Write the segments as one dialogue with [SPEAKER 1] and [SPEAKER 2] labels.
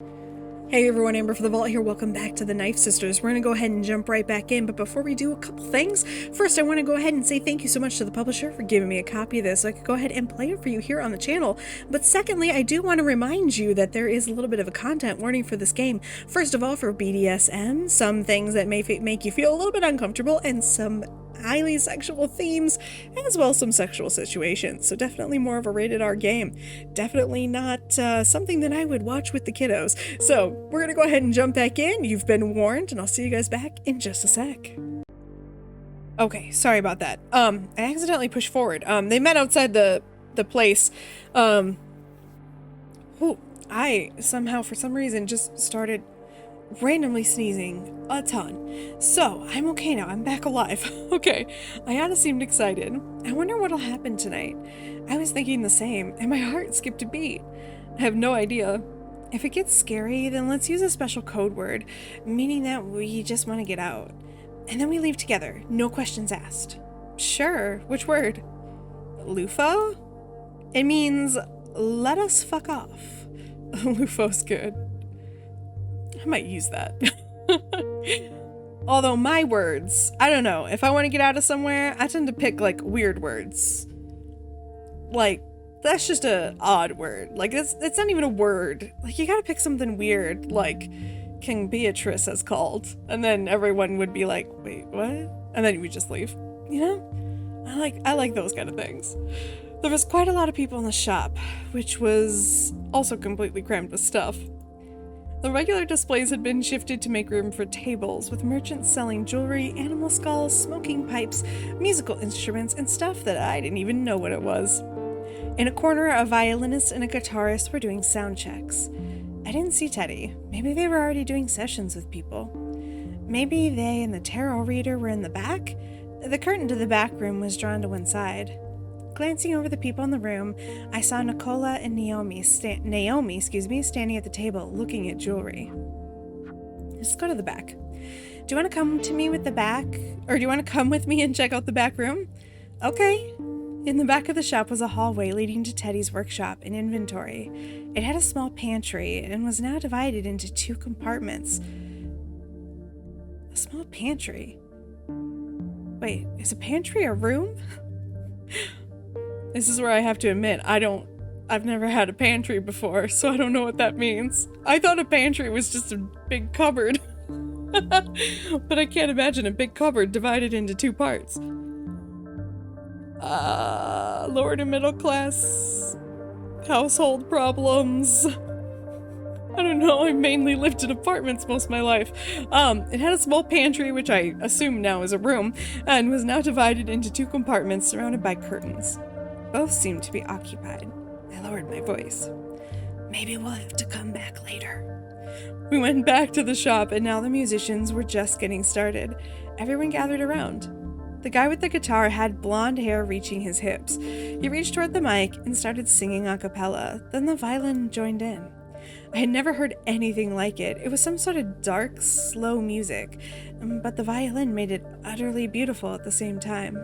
[SPEAKER 1] Hey everyone, AmberFrmThVault here. Welcome back to the Knife Sisters. We're going to go ahead and jump right back in, but before we do a couple things, first I want to go ahead and say thank you so much to the publisher for giving me a copy of this so I could go ahead and play it for you here on the channel. But secondly, I do want to remind you that there is a little bit of a content warning for this game. First of all, for BDSM, some things that may make you feel a little bit uncomfortable, and some highly sexual themes, as well as some sexual situations. So definitely more of a rated R game. Definitely not something that I would watch with the kiddos. So we're gonna go ahead and jump back in. You've been warned, and I'll see you guys back in just a sec. Okay, sorry about that. I accidentally pushed forward. They met outside the place. I somehow, for some reason, just started randomly sneezing a ton. So, I'm okay now. I'm back alive. Okay, Ayana seemed excited. I wonder what'll happen tonight. I was thinking the same, and my heart skipped a beat. I have no idea. If it gets scary, then let's use a special code word, meaning that we just want to get out. And then we leave together, no questions asked. Sure, which word? Loofah? It means, let us fuck off. Loofah's good. I might use that. Although my words, I don't know, if I want to get out of somewhere, I tend to pick like weird words. Like, that's just a odd word. Like, it's not even a word. Like, you gotta pick something weird, like King Beatrice has called. And then everyone would be like, wait, what? And then you would just leave. You know? I like those kind of things. There was quite a lot of people in the shop, which was also completely crammed with stuff. The regular displays had been shifted to make room for tables, with merchants selling jewelry, animal skulls, smoking pipes, musical instruments, and stuff that I didn't even know what it was. In a corner, a violinist and a guitarist were doing sound checks. I didn't see Teddy. Maybe they were already doing sessions with people. Maybe they and the tarot reader were in the back? The curtain to the back room was drawn to one side. Glancing over the people in the room, I saw Nicola and Naomi standing at the table, looking at jewelry. Let's go to the back. Do you want to come to me with the back? Or do you want to come with me and check out the back room? Okay. In the back of the shop was a hallway leading to Teddy's workshop and inventory. It had a small pantry and was now divided into two compartments. A small pantry? Wait, is a pantry a room? This is where I have to admit, I've never had a pantry before, so I don't know what that means. I thought a pantry was just a big cupboard. But I can't imagine a big cupboard divided into two parts. Lower to middle class household problems. I don't know, I mainly lived in apartments most of my life. It had a small pantry, which I assume now is a room, and was now divided into two compartments surrounded by curtains. Both seemed to be occupied. I lowered my voice. Maybe we'll have to come back later. We went back to the shop, and now the musicians were just getting started. Everyone gathered around. The guy with the guitar had blonde hair reaching his hips. He reached toward the mic and started singing a cappella. Then the violin joined in. I had never heard anything like it. It was some sort of dark, slow music, but the violin made it utterly beautiful at the same time.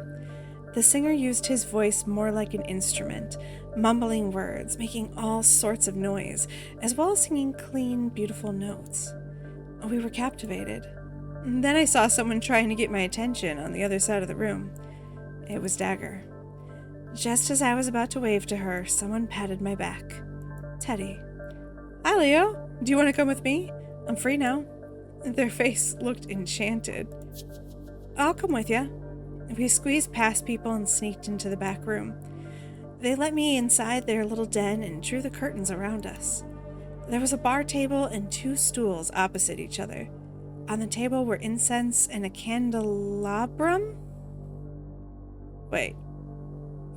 [SPEAKER 1] The singer used his voice more like an instrument, mumbling words, making all sorts of noise, as well as singing clean, beautiful notes. We were captivated. Then I saw someone trying to get my attention on the other side of the room. It was Dagger. Just as I was about to wave to her, someone patted my back. Teddy. Hi, Leo. Do you want to come with me? I'm free now. Their face looked enchanted. I'll come with you. We squeezed past people and sneaked into the back room. They let me inside their little den and drew the curtains around us. There was a bar table and two stools opposite each other. On the table were incense and a candelabrum? Wait,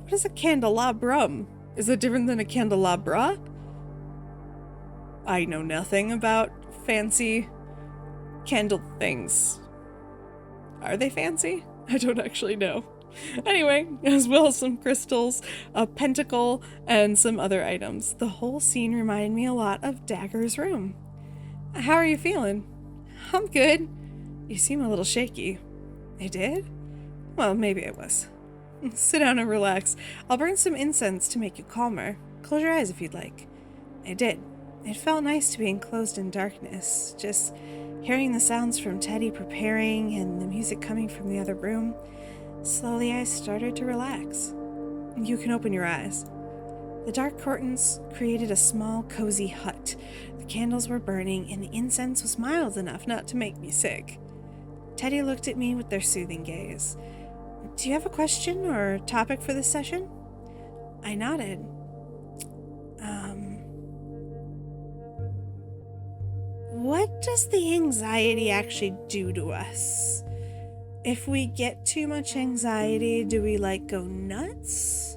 [SPEAKER 1] what is a candelabrum? Is it different than a candelabra? I know nothing about fancy candle things. Are they fancy? I don't actually know. Anyway, as well as some crystals, a pentacle, and some other items. The whole scene reminded me a lot of Dagger's room. How are you feeling? I'm good. You seem a little shaky. I did? Well, maybe I was. Sit down and relax. I'll burn some incense to make you calmer. Close your eyes if you'd like. I did. It felt nice to be enclosed in darkness, just hearing the sounds from Teddy preparing and the music coming from the other room. Slowly I started to relax. You can open your eyes. The dark curtains created a small, cozy hut. The candles were burning, and the incense was mild enough not to make me sick. Teddy looked at me with their soothing gaze. Do you have a question or topic for this session? I nodded. What does the anxiety actually do to us? If we get too much anxiety, do we go nuts?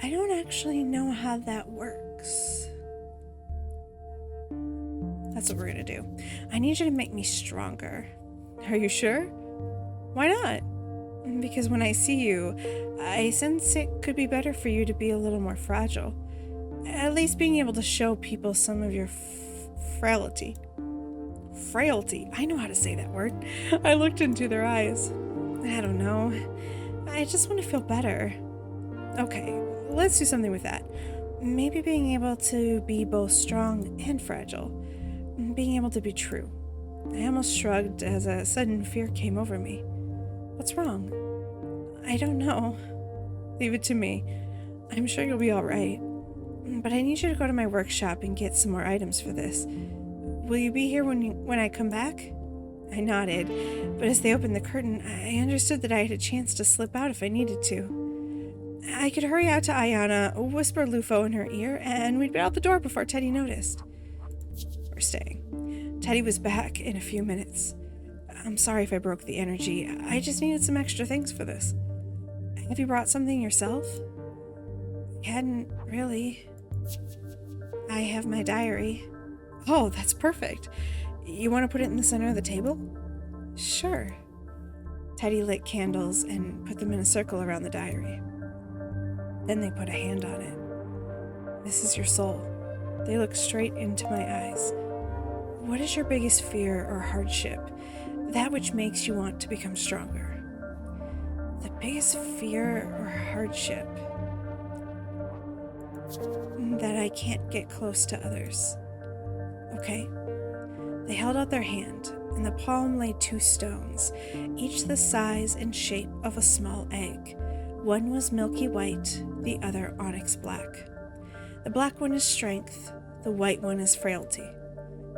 [SPEAKER 1] I don't actually know how that works. That's what we're gonna do. I need you to make me stronger. Are you sure? Why not? Because when I see you, I sense it could be better for you to be a little more fragile. At least being able to show people some of your frailty. Frailty. I know how to say that word. I looked into their eyes. I don't know. I just want to feel better. Okay, let's do something with that. Maybe being able to be both strong and fragile. Being able to be true. I almost shrugged as a sudden fear came over me. What's wrong? I don't know. Leave it to me. I'm sure you'll be all right. But I need you to go to my workshop and get some more items for this. Will you be here when I come back? I nodded, but as they opened the curtain, I understood that I had a chance to slip out if I needed to. I could hurry out to Ayana, whisper Lufo in her ear, and we'd be out the door before Teddy noticed. We're staying. Teddy was back in a few minutes. I'm sorry if I broke the energy. I just needed some extra things for this. Have you brought something yourself? I hadn't really. I have my diary. Oh, that's perfect. You want to put it in the center of the table? Sure. Teddy lit candles and put them in a circle around the diary. Then they put a hand on it. This is your soul. They look straight into my eyes. What is your biggest fear or hardship? That which makes you want to become stronger. The biggest fear or hardship? That I can't get close to others. Okay. They held out their hand. In the palm lay 2 stones, each the size and shape of a small egg. One was milky white, the other onyx black. The black one is strength, the white one is frailty.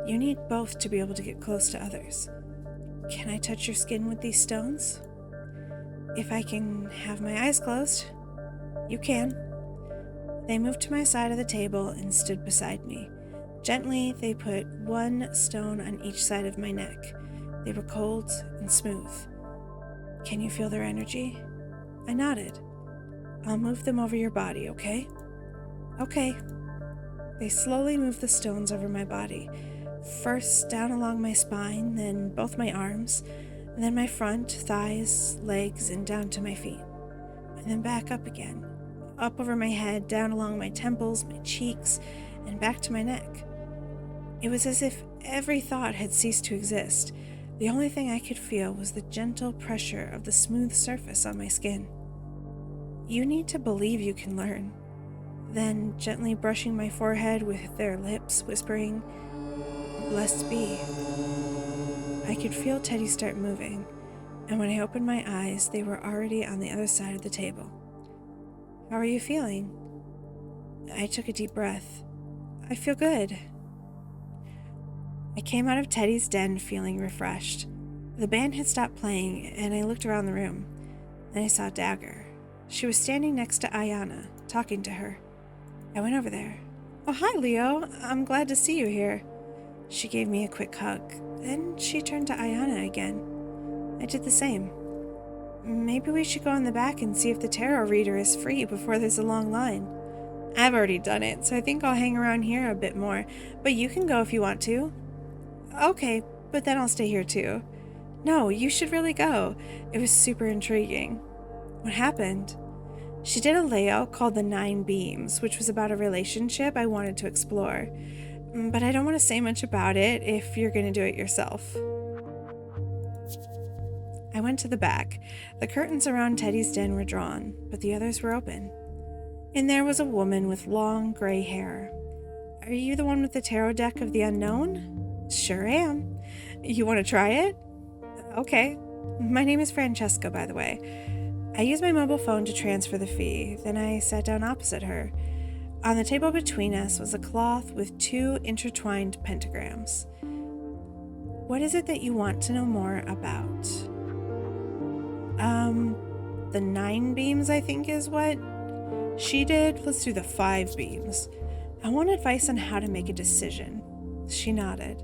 [SPEAKER 1] You need both to be able to get close to others. Can I touch your skin with these stones? If I can have my eyes closed, you can. They moved to my side of the table and stood beside me. Gently, they put 1 stone on each side of my neck. They were cold and smooth. Can you feel their energy? I nodded. I'll move them over your body, okay? Okay. They slowly moved the stones over my body. First down along my spine, then both my arms, and then my front, thighs, legs, and down to my feet. And then back up again. Up over my head, down along my temples, my cheeks, and back to my neck. It was as if every thought had ceased to exist. The only thing I could feel was the gentle pressure of the smooth surface on my skin. You need to believe you can learn. Then, gently brushing my forehead with their lips, whispering, "Blessed be." I could feel Teddy start moving, and when I opened my eyes, they were already on the other side of the table. How are you feeling? I took a deep breath. I feel good. I came out of Teddy's den feeling refreshed. The band had stopped playing, and I looked around the room. Then I saw Dagger. She was standing next to Ayana, talking to her. I went over there. "Oh, hi, Leo. I'm glad to see you here." She gave me a quick hug. Then she turned to Ayana again. I did the same. Maybe we should go in the back and see if the tarot reader is free before there's a long line. I've already done it, so I think I'll hang around here a bit more, but you can go if you want to. Okay, but then I'll stay here too. No, you should really go. It was super intriguing. What happened? She did a layout called the 9 Beams, which was about a relationship I wanted to explore. But I don't want to say much about it if you're going to do it yourself. I went to the back. The curtains around Teddy's den were drawn, but the others were open. In there was a woman with long gray hair. Are you the one with the tarot deck of the unknown? Sure am. You want to try it? Okay. My name is Francesca, by the way. I used my mobile phone to transfer the fee, then I sat down opposite her. On the table between us was a cloth with 2 intertwined pentagrams. What is it that you want to know more about? The 9 beams, I think, is what she did. Let's do the 5 beams. I want advice on how to make a decision. She nodded.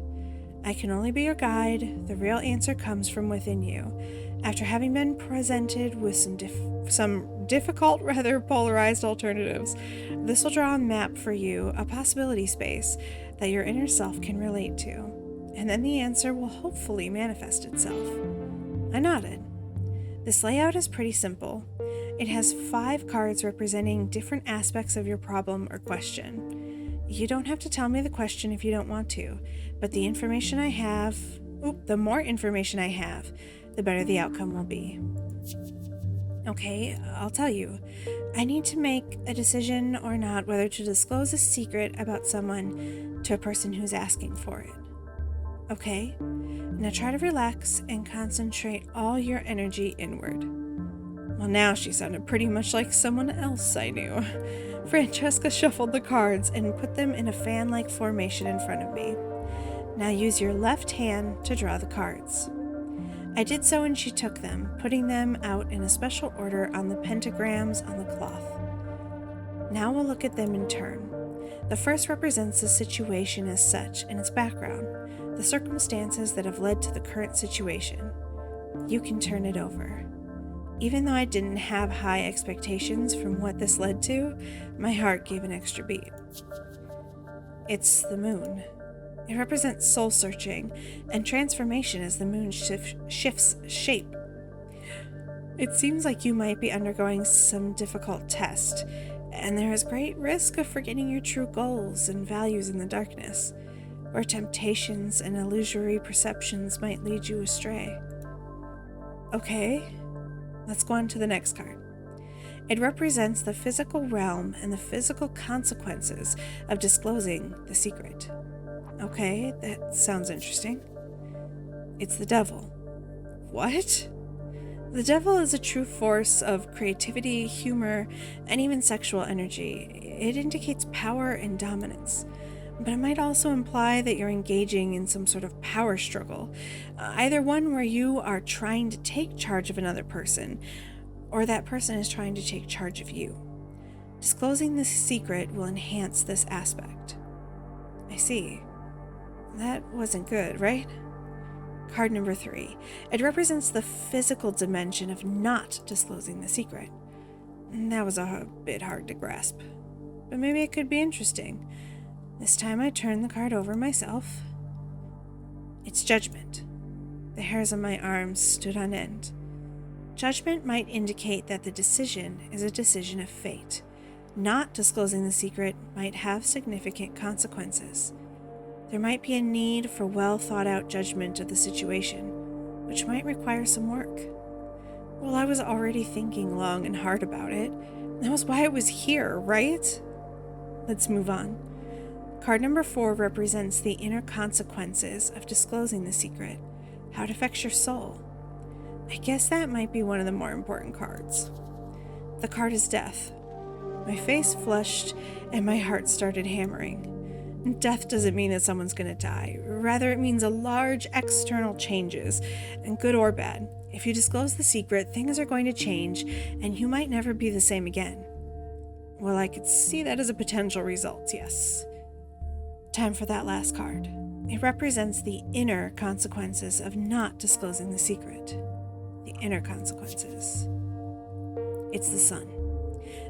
[SPEAKER 1] I can only be your guide. The real answer comes from within you. After having been presented with some difficult, rather polarized alternatives, this will draw a map for you, a possibility space that your inner self can relate to, and then the answer will hopefully manifest itself. I nodded. This layout is pretty simple. It has 5 cards representing different aspects of your problem or question. You don't have to tell me the question if you don't want to, but the more information I have, the better the outcome will be. Okay, I'll tell you. I need to make a decision or not whether to disclose a secret about someone to a person who's asking for it. Okay? Now try to relax and concentrate all your energy inward. Well, now she sounded pretty much like someone else I knew. Francesca shuffled the cards and put them in a fan-like formation in front of me. Now use your left hand to draw the cards. I did so and she took them, putting them out in a special order on the pentagrams on the cloth. Now we'll look at them in turn. The first represents the situation as such and its background, the circumstances that have led to the current situation. You can turn it over. Even though I didn't have high expectations from what this led to, my heart gave an extra beat. It's the moon. It represents soul-searching and transformation as the moon shifts shape. It seems like you might be undergoing some difficult test, and there is great risk of forgetting your true goals and values in the darkness, where temptations and illusory perceptions might lead you astray. Okay, let's go on to the next card. It represents the physical realm and the physical consequences of disclosing the secret. Okay, that sounds interesting. It's the devil. What? The devil is a true force of creativity, humor, and even sexual energy. It indicates power and dominance, but it might also imply that you're engaging in some sort of power struggle, either one where you are trying to take charge of another person, or that person is trying to take charge of you. Disclosing this secret will enhance this aspect. I see. That wasn't good, right? Card number 3. It represents the physical dimension of not disclosing the secret. That was a bit hard to grasp, but maybe it could be interesting. This time I turned the card over myself. It's judgment. The hairs on my arms stood on end. Judgment might indicate that the decision is a decision of fate. Not disclosing the secret might have significant consequences. There might be a need for well-thought-out judgment of the situation, which might require some work. Well, I was already thinking long and hard about it. That was why I was here, right? Let's move on. Card number 4 represents the inner consequences of disclosing the secret, how it affects your soul. I guess that might be one of the more important cards. The card is death. My face flushed and my heart started hammering. Death doesn't mean that someone's going to die. Rather, it means a large external changes, and good or bad. If you disclose the secret, things are going to change, and you might never be the same again. Well, I could see that as a potential result, yes. Time for that last card. It represents the inner consequences of not disclosing the secret. The inner consequences. It's the sun.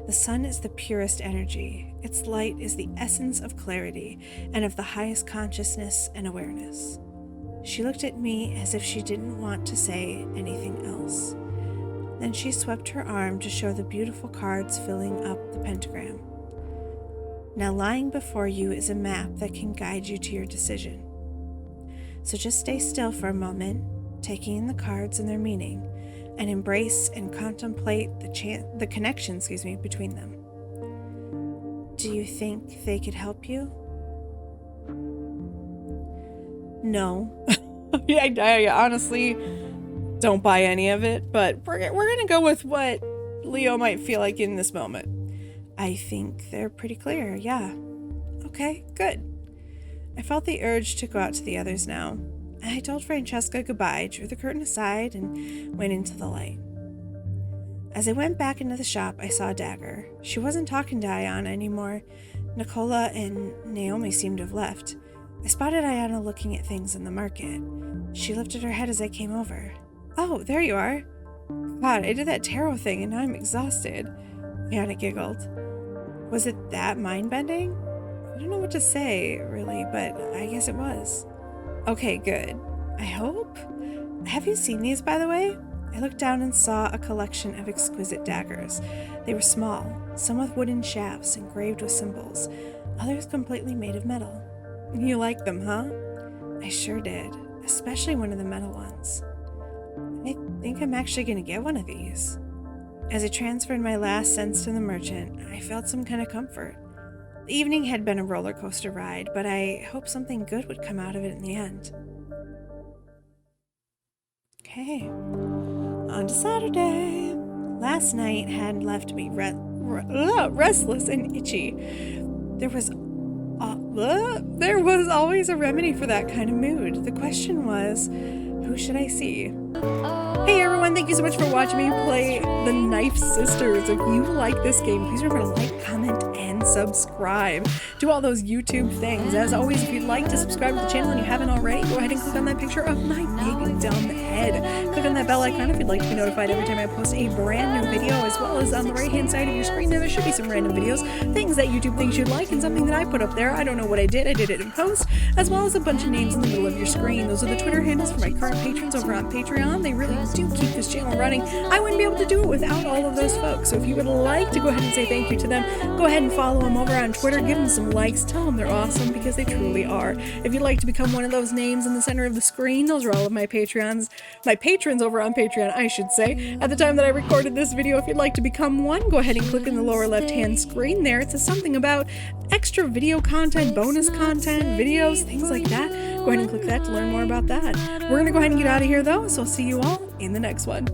[SPEAKER 1] The sun is the purest energy. Its light is the essence of clarity and of the highest consciousness and awareness. She looked at me as if she didn't want to say anything else. Then she swept her arm to show the beautiful cards filling up the pentagram. Now lying before you is a map that can guide you to your decision. So just stay still for a moment, taking in the cards and their meaning, and embrace and contemplate the connection between them. Do you think they could help you? No. Yeah, I honestly don't buy any of it, but we're gonna go with what Leo might feel like in this moment. I think they're pretty clear, yeah. Okay, good. I felt the urge to go out to the others now. I told Francesca goodbye, drew the curtain aside, and went into the light. As I went back into the shop, I saw Dagger. She wasn't talking to Ayana anymore. Nicola and Naomi seemed to have left. I spotted Ayana looking at things in the market. She lifted her head as I came over. Oh, there you are. God, I did that tarot thing and now I'm exhausted. Ayana giggled. Was it that mind-bending? I don't know what to say, really, but I guess it was. Okay, good. I hope? Have you seen these, by the way? I looked down and saw a collection of exquisite daggers. They were small, some with wooden shafts engraved with symbols, others completely made of metal. You like them, huh? I sure did, especially one of the metal ones. I think I'm actually going to get one of these. As I transferred my last cents to the merchant, I felt some kind of comfort. The evening had been a roller coaster ride, but I hoped something good would come out of it in the end. Okay, on to Saturday. Last night had left me restless and itchy. There was always a remedy for that kind of mood. The question was, who should I see? Hey everyone, thank you so much for watching me play The Knife Sisters. If you like this game, please remember to like, comment, and subscribe. Do all those YouTube things. As always, if you'd like to subscribe to the channel and you haven't already, go ahead and click on that picture of my big dumb head. Click on that bell icon if you'd like to be notified every time I post a brand new video, as well as on the right hand side of your screen there should be some random videos, things that YouTube thinks you'd like, and something that I put up there. I don't know what I did it in post, as well as a bunch of names in the middle of your screen. Those are the Twitter handles for my current patrons over on Patreon. They really do keep this channel running. I wouldn't be able to do it without all of those folks. So if you would like to go ahead and say thank you to them, go ahead and follow them over on Twitter, give them some likes, tell them they're awesome, because they truly are. If you'd like to become one of those names in the center of the screen, those are all of my patrons over on Patreon, I should say. At the time that I recorded this video, if you'd like to become one, go ahead and click in the lower left hand screen there. It says something about extra video content, bonus content, videos, things like that. Go ahead and click that to learn more about that. We're gonna go ahead and get out of here though, so I'll see you all in the next one.